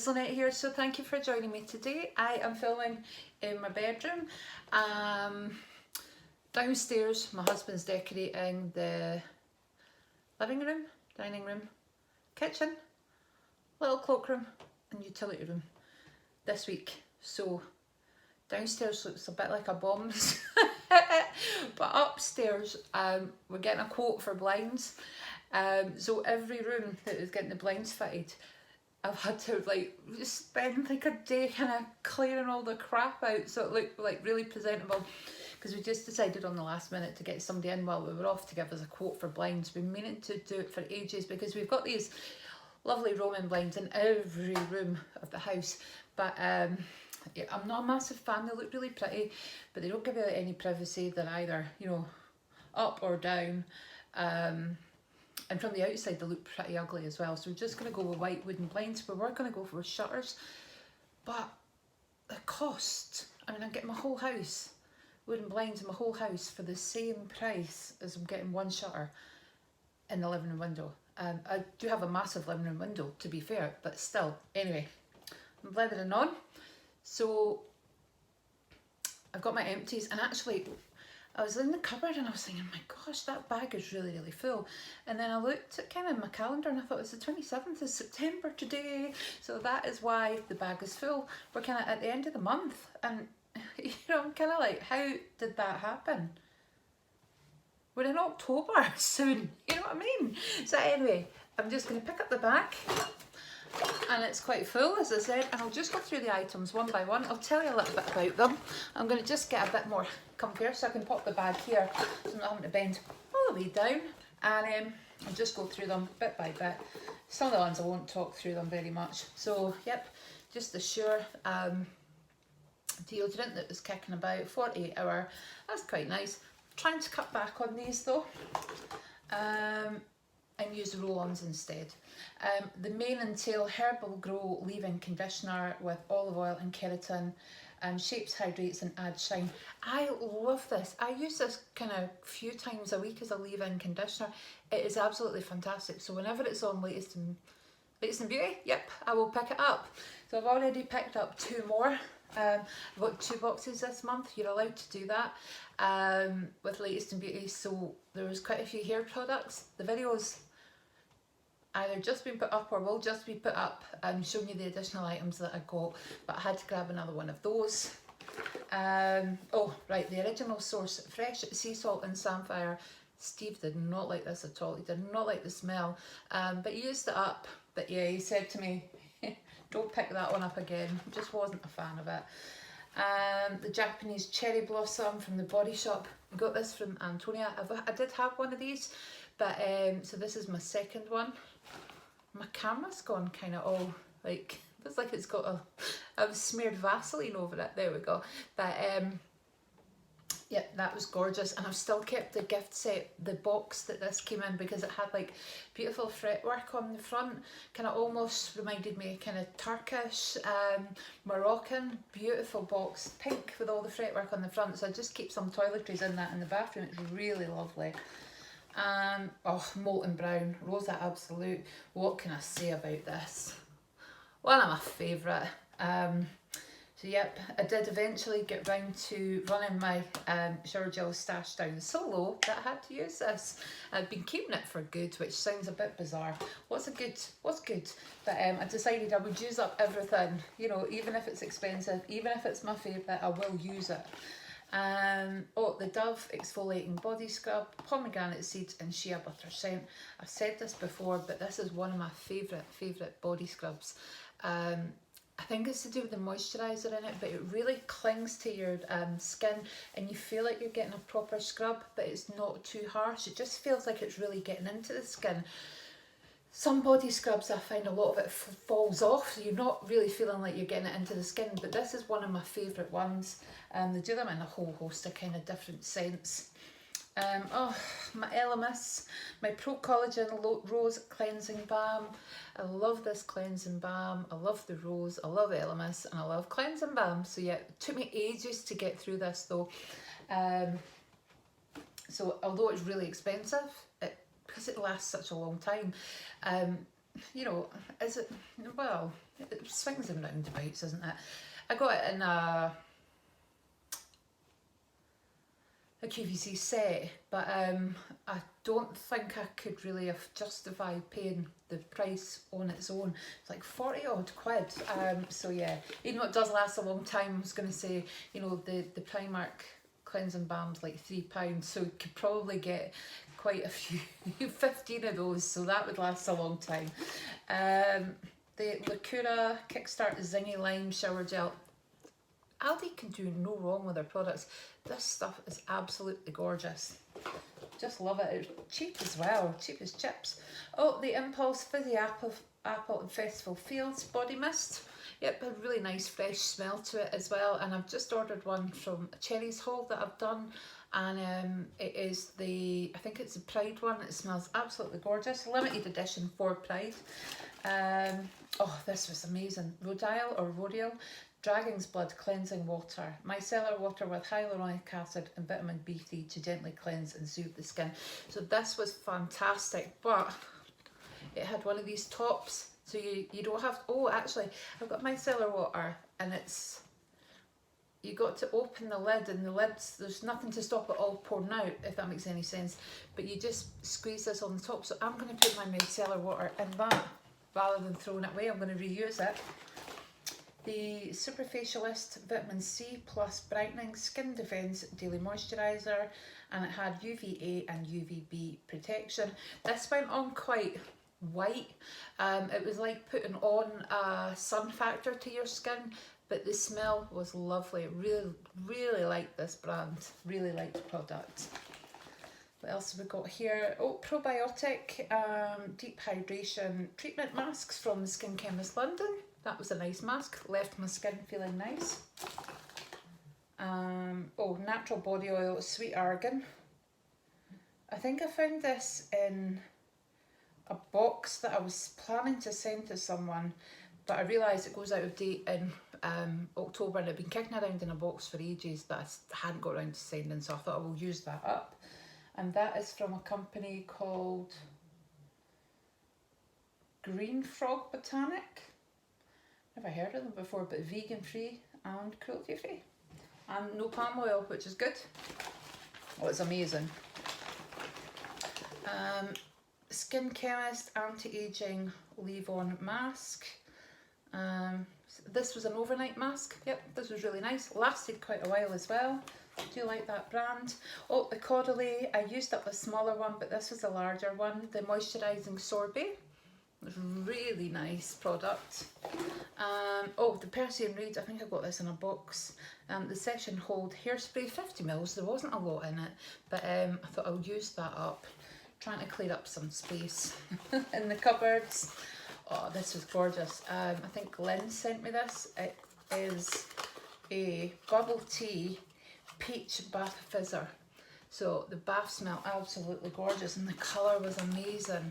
Lynette here, so thank you for joining me today. I am filming in my bedroom. Downstairs my husband's decorating the living room, dining room, kitchen, little cloakroom and utility room this week. So downstairs looks a bit like a bombs but upstairs we're getting a quote for blinds. So every room that is getting the blinds fitted, I've had to like just spend like a day kind of clearing all the crap out so it looked like really presentable, because we just decided on the last minute to get somebody in while we were off to give us a quote for blinds. We've been meaning to do it for ages because we've got these lovely Roman blinds in every room of the house, but yeah, I'm not a massive fan. They look really pretty but they don't give you any privacy. They're either, you know, up or down, and from the outside they look pretty ugly as well. So we're just going to go with white wooden blinds. We were going to go for shutters, but the cost, I mean, I'm getting my whole house, wooden blinds in my whole house for the same price as I'm getting one shutter in the living room window. I do have a massive living room window, to be fair, but still. Anyway, I'm blithering on. So I've got my empties, and actually I was in the cupboard and I was thinking, my gosh, that bag is really full. And then I looked at kind of my calendar and I thought, it's the 27th of September today, so that is why the bag is full. We're kind of at the end of the month, and you know, I'm kind of like, how did that happen? We're in October soon, you know what I mean? So anyway, I'm just going to pick up the bag, and it's quite full, as I said, and I'll just go through the items one by one. I'll tell you a little bit about them. I'm going to just get a bit more comfier so I can pop the bag here so I'm not having to bend all the way down, and I'll just go through them bit by bit. Some of the ones I won't talk through them very much. So yep, just the Sure deodorant that was kicking about, 48 hour, that's quite nice. Trying to cut back on these though, and use the roll-ons instead. The Mane and Tail Herbal Glow Leave-In Conditioner with olive oil and keratin, shapes, hydrates and adds shine. I love this. I use this kind of few times a week as a leave-in conditioner. It is absolutely fantastic. So whenever it's on Latest in Beauty, yep, I will pick it up. So I've already picked up 2 more. I've got 2 boxes this month. You're allowed to do that with Latest in Beauty. So there was quite a few hair products. The videos either just been put up or will just be put up, showing you the additional items that I got, but I had to grab another one of those. Oh right, the original source, fresh sea salt and samphire. Steve did not like this at all. He did not like the smell, but he used it up. But yeah, he said to me, don't pick that one up again. Just wasn't a fan of it. The Japanese cherry blossom from the Body Shop. I got this from Antonia. I did have one of these, but so this is my second one. My camera's gone kind of all like, it's like it's got I've smeared Vaseline over it. There we go. But yeah, that was gorgeous, and I've still kept the gift set, the box that this came in, because it had like beautiful fretwork on the front, kind of almost reminded me of kind of Turkish, Moroccan. Beautiful box, pink with all the fretwork on the front. So I just keep some toiletries in that in the bathroom. It's really lovely. Oh, Molten Brown, Rosa Absolute. What can I say about this? One of my favourite. So yep, I did eventually get round to running my shower gel stash down so low that I had to use this. I've been keeping it for good, which sounds a bit bizarre. What's good? But I decided I would use up everything, you know, even if it's expensive, even if it's my favourite, I will use it. Oh, the Dove Exfoliating Body Scrub, Pomegranate Seeds and Shea Butter Scent. I've said this before, but this is one of my favourite body scrubs. I think it's to do with the moisturizer in it, but it really clings to your skin, and you feel like you're getting a proper scrub, but it's not too harsh. It just feels like it's really getting into the skin. Some body scrubs, I find a lot of it falls off, so you're not really feeling like you're getting it into the skin, but this is one of my favourite ones. They do them in a whole host of kind of different scents. Oh, my Elemis, my Pro Collagen Rose Cleansing Balm. I love this cleansing balm. I love the rose, I love Elemis, and I love cleansing balm. So yeah, it took me ages to get through this though. So although it's really expensive, because it lasts such a long time, you know, is it, well, it swings and roundabouts, isn't it? I got it in a QVC set, but I don't think I could really have justified paying the price on its own. It's like 40 odd quid. So yeah, even though it does last a long time, I was going to say, you know, the Primark cleansing balm's like £3, so you could probably get quite a few, 15 of those, so that would last a long time. The Lacura Kickstart Zingy Lime Shower Gel. Aldi can do no wrong with their products. This stuff is absolutely gorgeous. Just love it. It's cheap as well, cheap as chips. Oh, the Impulse Fizzy Apple and Festival Fields Body Mist. Yep, a really nice fresh smell to it as well. And I've just ordered one from a Cherries haul that I've done. And it is the, I think it's the Pride one. It smells absolutely gorgeous. Limited edition for Pride. Oh, this was amazing. Rodial Dragon's Blood Cleansing Water. Micellar water with hyaluronic acid and vitamin B3 to gently cleanse and soothe the skin. So this was fantastic, but it had one of these tops. So you don't have, oh actually, I've got micellar water and it's, you got to open the lid and the lid's, there's nothing to stop it all pouring out, if that makes any sense. But you just squeeze this on the top. So I'm going to put my micellar water in that rather than throwing it away. I'm going to reuse it. The Superfacialist Vitamin C Plus Brightening Skin Defense Daily Moisturizer, and it had UVA and UVB protection. This went on quite white. It was like putting on a sun factor to your skin, but the smell was lovely. Really liked this brand, really liked the product. What else have we got here? Oh, probiotic deep hydration treatment masks from Skin Chemist London. That was a nice mask, left my skin feeling nice. Oh, natural body oil, sweet argan. I think I found this in a box that I was planning to send to someone, but I realised it goes out of date in October, and I've been kicking around in a box for ages that I hadn't got around to sending, so I thought I will use that up. And that is from a company called Green Frog Botanic. Never heard of them before, but vegan free and cruelty free. And no palm oil, which is good. Oh, it's amazing. Skin Chemist Anti-Aging Leave-On Mask. This was an overnight mask. Yep, this was really nice. Lasted quite a while as well. Do like that brand. Oh, the Caudalie. I used up the smaller one, but this was a larger one. The Moisturizing Sorbet. It was really nice product. Oh, the Percy & Reed, I think I got this in a box. The Session Hold Hairspray, 50ml, there wasn't a lot in it, but I thought I'll use that up. Trying to clear up some space in the cupboards. Oh, this was gorgeous. I think Lynn sent me this. It is a bubble tea peach bath fizzer. So the bath smelled absolutely gorgeous and the colour was amazing.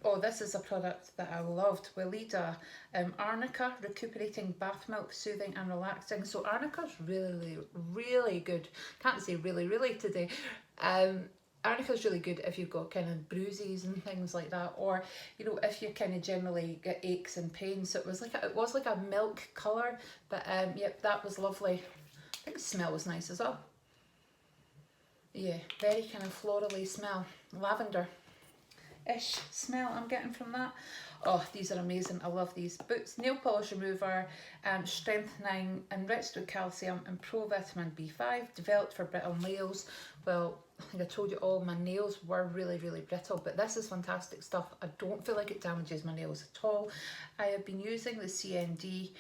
Oh, this is a product that I loved. Weleda Arnica Recuperating Bath Milk, Soothing and Relaxing. So Arnica's really good. Can't say really today. Arnica's really good if you've got kind of bruises and things like that, or you know, if you kind of generally get aches and pains. So it was like a milk colour, but yep, that was lovely. I think the smell was nice as well. Yeah, very kind of florally smell, lavender-ish smell I'm getting from that. Oh, these are amazing. I love these. Boots Nail Polish Remover, strengthening, enriched with calcium and pro-vitamin B5, developed for brittle nails. Well, I think I told you all my nails were really brittle, but this is fantastic stuff. I don't feel like it damages my nails at all. I have been using the CND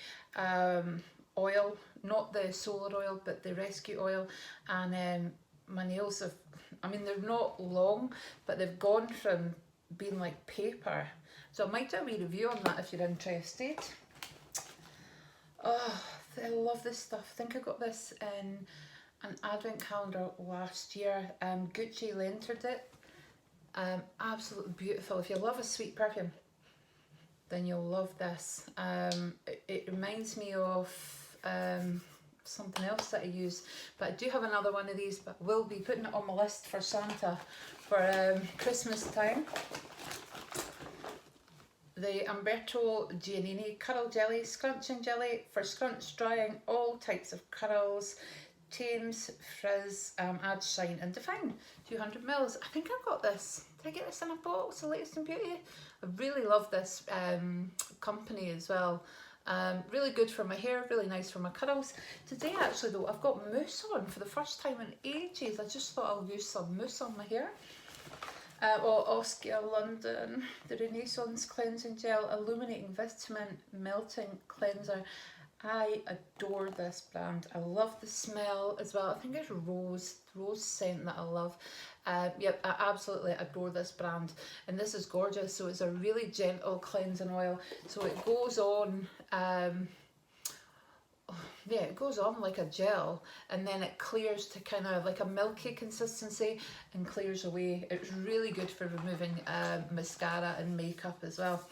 oil, not the solar oil, but the rescue oil, and my nails have, I mean, they're not long, but they've gone from being like paper. So I might do a wee review on that if you're interested. Oh, I love this stuff. I think I got this in an advent calendar last year. Gucci entered it. Absolutely beautiful. If you love a sweet perfume, then you'll love this. It reminds me of something else that I use, but I do have another one of these, but we'll be putting it on my list for Santa for Christmas time. the Umberto Giannini Curl Jelly, Scrunching Jelly for scrunch drying all types of curls, tames, frizz, adds shine and define. 200 mils. I think I got this. Did I get this in a box, the Latest in Beauty? I really love this company as well. Really good for my hair, really nice for my curls. Today actually though, I've got mousse on for the first time in ages. I just thought I'll use some mousse on my hair. Oskia London, the Renaissance Cleansing Gel, Illuminating Vitamin Melting Cleanser. I adore this brand. I love the smell as well. I think it's rose scent that I love. Yep, I absolutely adore this brand, and this is gorgeous. So it's a really gentle cleansing oil. So it goes on, yeah, it goes on like a gel, and then it clears to kind of like a milky consistency and clears away. It's really good for removing mascara and makeup as well.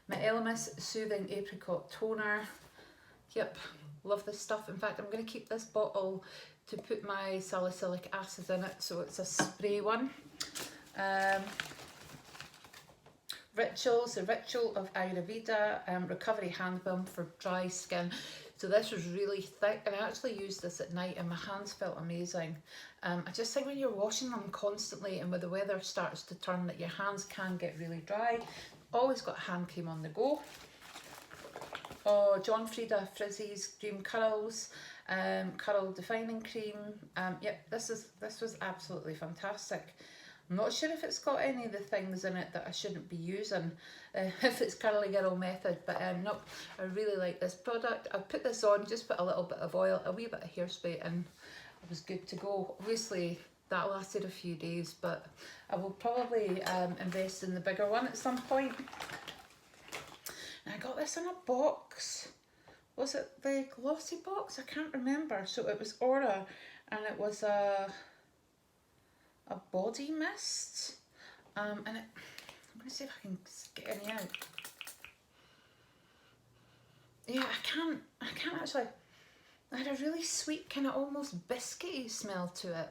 My Elemis Soothing Apricot Toner. Yep, love this stuff. In fact, I'm going to keep this bottle to put my salicylic acid in it, so it's a spray one. Rituals, the Ritual of Ayurveda, Recovery Hand Balm for dry skin. So this was really thick, and I actually used this at night and my hands felt amazing. I just think when you're washing them constantly and when the weather starts to turn, that your hands can get really dry. Always got hand cream on the go. Oh, John Frieda Frizzy's Dream Curls, Curl Defining Cream. Yep, this was absolutely fantastic. I'm not sure if it's got any of the things in it that I shouldn't be using, if it's Curly Girl method, but nope, I really like this product. I put this on, just put a little bit of oil, a wee bit of hairspray, and I was good to go. Obviously, that lasted a few days, but I will probably invest in the bigger one at some point. And I got this in a box. Was it the glossy box? I can't remember. So it was Aura, and it was a body mist. And I'm going to see if I can get any out. Yeah, I can't actually. It had a really sweet, kind of almost biscuity smell to it.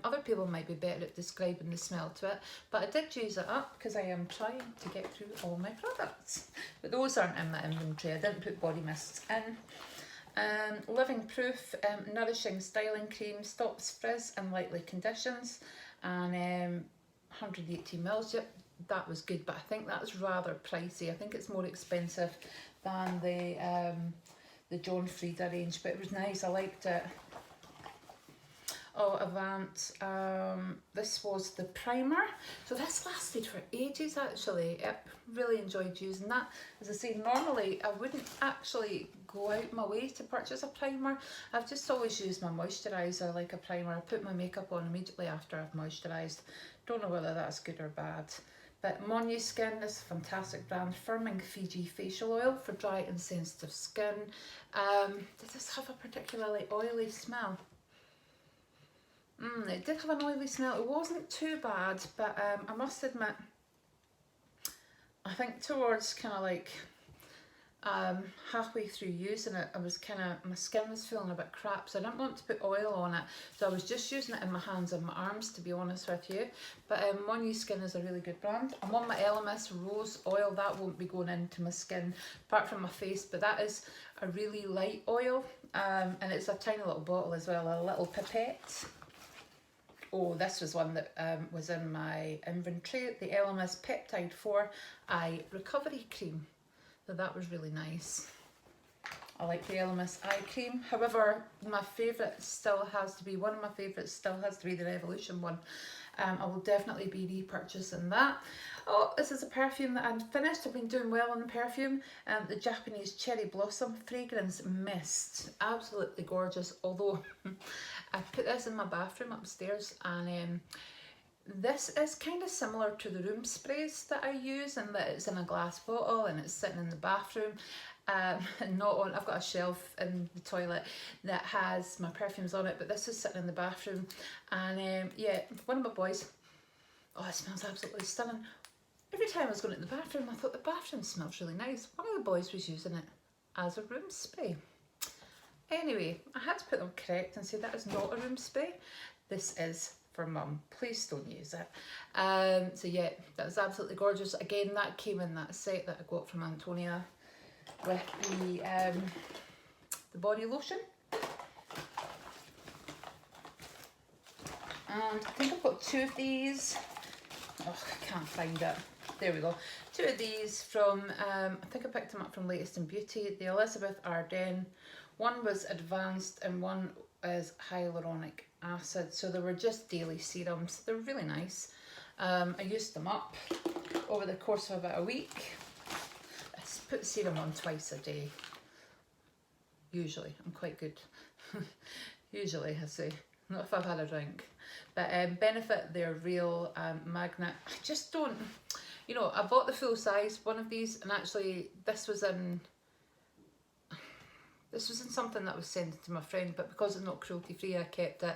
Other people might be better at describing the smell to it, but I did use it up because I am trying to get through all my products. But those aren't in my inventory. I didn't put body mists in. Living Proof Nourishing Styling Cream, stops frizz and lightly conditions, and 180 mils. Yep, that was good, but I think that's rather pricey. I think it's more expensive than the John Frieda range, but it was nice. I liked it. Oh, Avant. This was the primer. So this lasted for ages actually. Yep, really enjoyed using that. As I say, normally I wouldn't actually go out my way to purchase a primer. I've just always used my moisturizer like a primer. I put my makeup on immediately after I've moisturised. Don't know whether that's good or bad. But Moly Skin is a fantastic brand. Firming Fiji facial oil for dry and sensitive skin. Did this have a particularly oily smell? It did have an oily smell. It wasn't too bad, but I must admit, I think towards kind of like halfway through using it, I was my skin was feeling a bit crap, so I didn't want to put oil on it, so I was just using it in my hands and my arms, to be honest with you. But Moly Skin is a really good brand. I'm on my Elemis Rose Oil. That won't be going into my skin apart from my face, but that is a really light oil, and it's a tiny little bottle as well, a little pipette. Oh, this was one that was in my inventory, the Elemis Peptide 4 Eye Recovery Cream. So that was really nice. I like the Elemis eye cream. However, my favourite still has to be, one of my favourites still has to be the Revolution one. I will definitely be repurchasing that. Oh, this is a perfume that I've finished. I've been doing well on the perfume. The Japanese Cherry Blossom Fragrance Mist. Absolutely gorgeous. Although I put this in my bathroom upstairs, and this is kind of similar to the room sprays that I use, in that it's in a glass bottle and it's sitting in the bathroom. And not on, I've got a shelf in the toilet that has my perfumes on it, but this is sitting in the bathroom. And yeah, one of my boys, oh, it smells absolutely stunning. Every time I was going to the bathroom, I thought the bathroom smells really nice. One of the boys was using it as a room spray. Anyway, I had to put them correct and say that is not a room spray. This is for mum. Please don't use it. So yeah, that was absolutely gorgeous. Again, that came in that set that I got from Antonia with the body lotion. And I think I've got 2 of these. Oh, I can't find it. There we go. 2 of these from, I think I picked them up from Latest in Beauty, the Elizabeth Arden. One was advanced and one is hyaluronic acid. So they were just daily serums. They're really nice. I used them up over the course of about a week. I put serum on twice a day. Usually. I'm quite good. Usually, I say. Not if I've had a drink. But Benefit, they're real magnet. I just don't, you know, I bought the full size one of these, and actually this was in something that was sent to my friend, but because it's not cruelty free, I kept it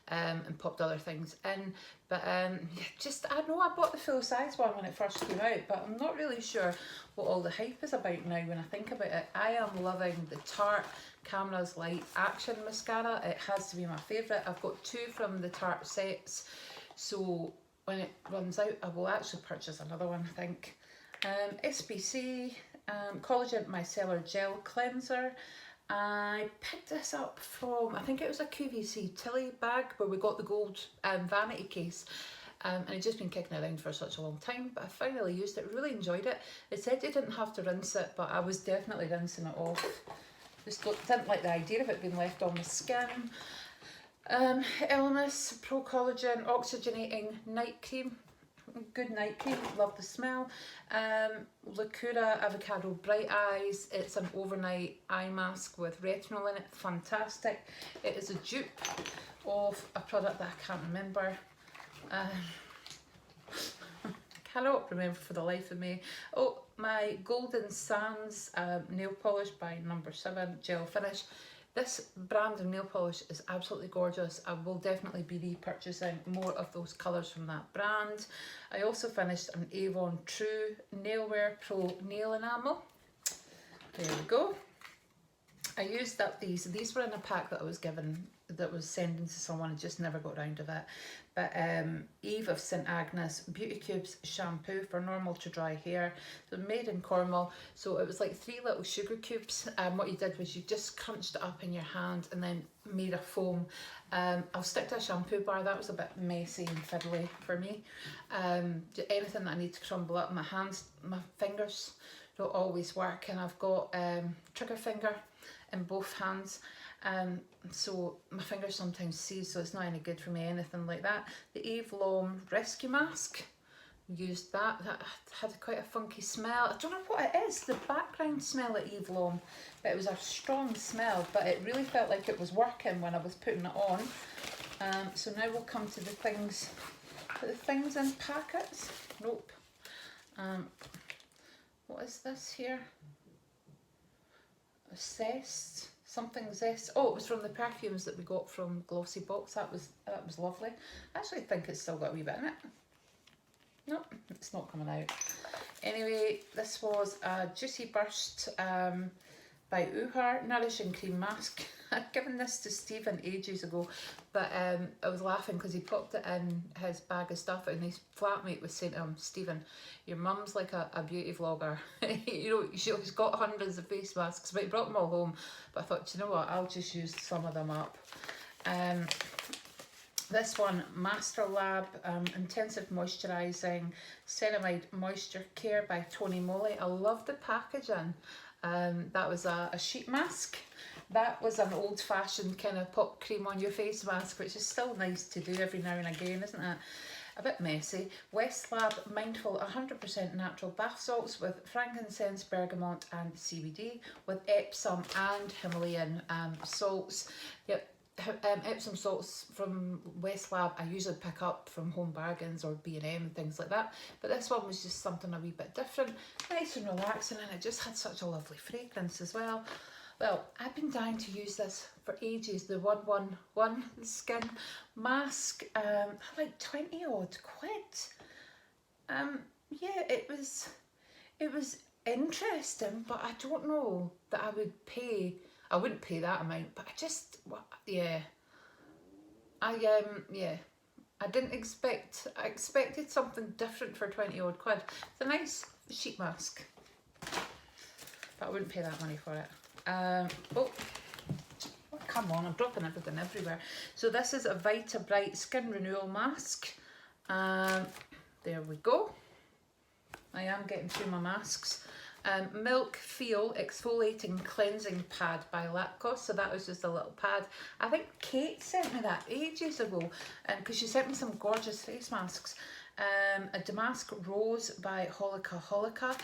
and popped other things in. But yeah, just, I know I bought the full size one when it first came out, but I'm not really sure what all the hype is about now when I think about it. I am loving the Tarte Camera's Light Action Mascara. It has to be my favourite. I've got 2 from the Tarte sets, so when it runs out I will actually purchase another one, I think. SBC Collagen Micellar Gel Cleanser. I picked this up from, I think it was a QVC Tilly bag where we got the gold vanity case. And I'd just been kicking it around for such a long time, but I finally used it, really enjoyed it. It said you didn't have to rinse it, but I was definitely rinsing it off. Just didn't like the idea of it being left on the skin. Elemis Pro Collagen Oxygenating Night Cream. Good night cream, love the smell. Lacura Avocado Bright Eyes. It's an overnight eye mask with retinol in it. Fantastic. It is a dupe of a product that I can't remember. Cannot remember for the life of me. Oh, my Golden Sands nail polish by Number 7 gel finish. This brand of nail polish is absolutely gorgeous. I will definitely be repurchasing more of those colours from that brand. I also finished an Avon True Nailwear Pro Nail Enamel. There we go. I used up these were in a pack that I was given, that was sending to someone, and just never got round of it. But Eve of St Agnes Beauty Cubes shampoo for normal to dry hair. So made in Cornwall. So it was like 3 little sugar cubes. What you did was you just crunched it up in your hand and then made a foam. I'll stick to a shampoo bar. That was a bit messy and fiddly for me. Anything that I need to crumble up, my hands, my fingers don't always work, and I've got trigger finger in both hands. So my fingers sometimes seize, so it's not any good for me, anything like that. The Eve Lom Rescue Mask, used that had quite a funky smell. I don't know what it is, the background smell at Eve Lom, but it was a strong smell, but it really felt like it was working when I was putting it on. So now we'll come to the things in packets. Nope. What is this here? A zest. Something zest. Oh, it was from the perfumes that we got from Glossy Box. That was lovely. I actually think it's still got a wee bit in it. Nope, it's not coming out. Anyway, this was a Juicy Burst by Uhar Nourishing Cream Mask. I'd given this to Stephen ages ago, but I was laughing because he popped it in his bag of stuff, and his flatmate was saying to him, Stephen, your mum's like a beauty vlogger. You know, she's got hundreds of face masks, but he brought them all home. But I thought, you know what, I'll just use some of them up. This one, Master Lab Intensive Moisturizing Ceramide Moisture Care by Tony Moly. I love the packaging. That was a sheet mask. That was an old-fashioned kind of pop cream on your face mask, which is still nice to do every now and again, isn't it? A bit messy. West Lab Mindful 100% natural bath salts with frankincense, bergamot and CBD, with Epsom and Himalayan salts. Yep. Epsom salts from West Lab I usually pick up from Home Bargains or B&M and things like that, but this one was just something a wee bit different, nice and relaxing, and it just had such a lovely fragrance as well. Well, I've been dying to use this for ages, the 111 Skin Mask. Like 20 odd quid. Yeah, it was interesting, but I don't know that I would pay. I wouldn't pay that amount, but I just, yeah. Yeah. I expected something different for 20 odd quid. It's a nice sheet mask, but I wouldn't pay that money for it. Oh, come on, I'm dropping everything everywhere. So this is a Vita Bright Skin Renewal Mask. There we go. I am getting through my masks. Milk Feel Exfoliating Cleansing Pad by Lacoste. So that was just a little pad. I think Kate sent me that ages ago, because she sent me some gorgeous face masks. A Damask Rose by Holika.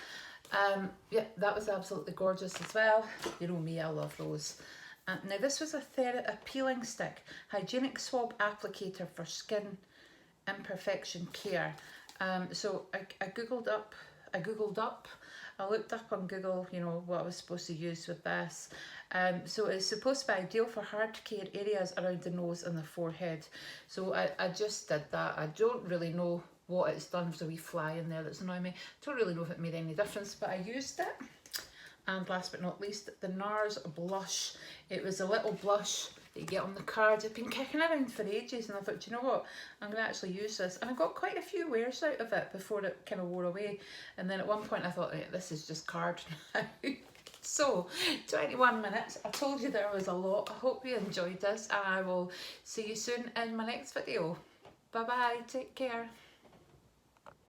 Yeah, that was absolutely gorgeous as well. You know me, I love those. Now this was a peeling stick, hygienic swab applicator for skin imperfection care. So I looked up on Google, you know, what I was supposed to use with this. So it's supposed to be ideal for hard to care areas around the nose and the forehead. So I just did that. I don't really know what it's done. There's a wee fly in there that's annoying me. Don't really know if it made any difference, but I used it. And last but not least, the Nars Blush. It was a little blush that you get on the cards. I've been kicking around for ages, and I thought, do you know what, I'm going to actually use this. And I got quite a few wears out of it before it kind of wore away. And then at one point I thought, hey, this is just card now. So 21 minutes. I told you there was a lot. I hope you enjoyed this, and I will see you soon in my next video. Bye bye, take care.